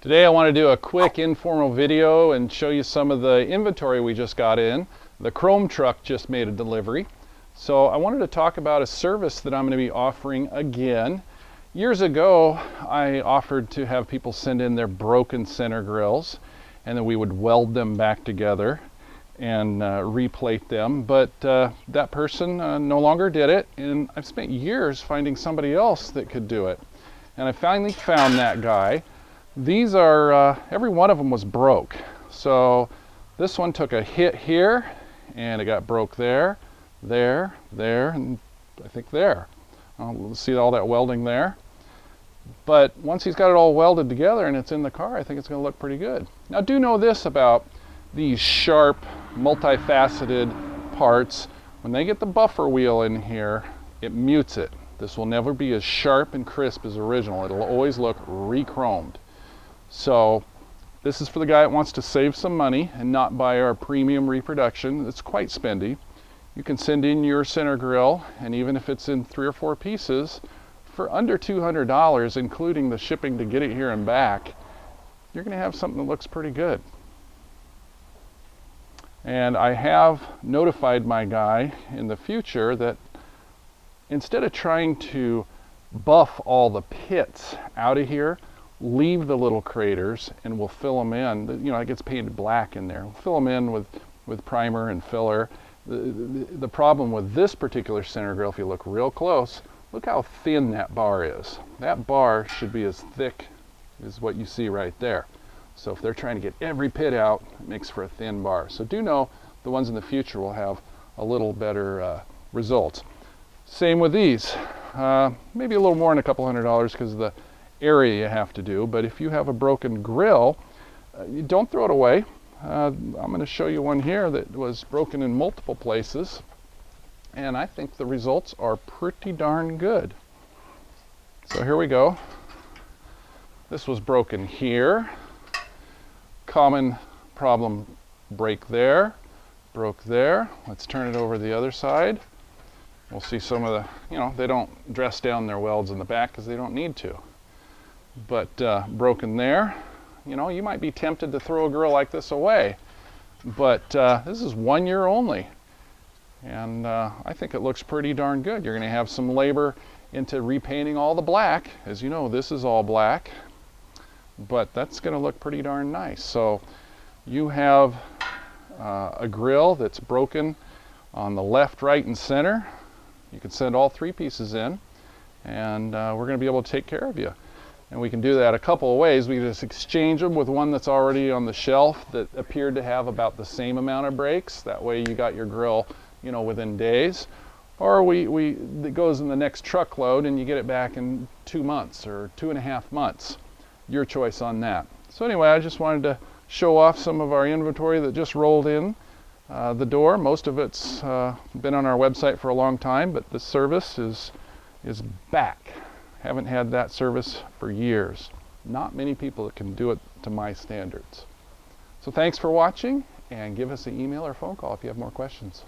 Today I want to do a quick informal video and show you some of the inventory we just got in. The Chrome truck just made a delivery. So I wanted to talk about a service that I'm going to be offering again. Years ago I offered to have people send in their broken center grills and then we would weld them back together and replate them, but that person no longer did it, and I've spent years finding somebody else that could do it. And I finally found that guy. These are, every one of them was broke. So this one took a hit here, and it got broke there, there, and I think there. See all that welding there? But once he's got it all welded together and it's in the car, I think it's going to look pretty good. Now do know this about these sharp, multifaceted parts. When they get the buffer wheel in here, it mutes it. This will never be as sharp and crisp as original. It'll always look re-chromed. So this is for the guy that wants to save some money and not buy our premium reproduction. It's quite spendy. You can send in your center grill, and even if it's in 3 or 4 pieces, for under $200, including the shipping to get it here and back, you're going to have something that looks pretty good. And I have notified my guy in the future that instead of trying to buff all the pits out of here, leave the little craters and we'll fill them in. You know, it gets painted black in there. We'll fill them in with primer and filler. The problem with this particular center grill, if you look real close, look how thin that bar is. That bar should be as thick as what you see right there. So if they're trying to get every pit out, it makes for a thin bar. So do know the ones in the future will have a little better results. Same with these. Maybe a little more than a couple $100 because of the area you have to do, but if you have a broken grill, you don't throw it away. I'm going to show you one here that was broken in multiple places, and I think the results are pretty darn good. So here we go. This was broken here. Common problem, break there, broke there. Let's turn it over the other side. We'll see some of the, you know, they don't dress down their welds in the back because they don't need to. But broken there. You know, you might be tempted to throw a grill like this away, but this is 1 year only, and I think it looks pretty darn good. You're going to have some labor into repainting all the black. As you know, this is all black, but that's going to look pretty darn nice. So you have a grill that's broken on the left, right, and center. You can send all 3 pieces in, and we're going to be able to take care of you. And we can do that a couple of ways. We can just exchange them with one that's already on the shelf that appeared to have about the same amount of breaks. That way you got your grill, you know, within days. Or it goes in the next truckload and you get it back in 2 months or 2.5 months. Your choice on that. So anyway, I just wanted to show off some of our inventory that just rolled in the door. Most of it's been on our website for a long time, but the service is back. Haven't had that service for years. Not many people that can do it to my standards. So thanks for watching, and give us an email or phone call if you have more questions.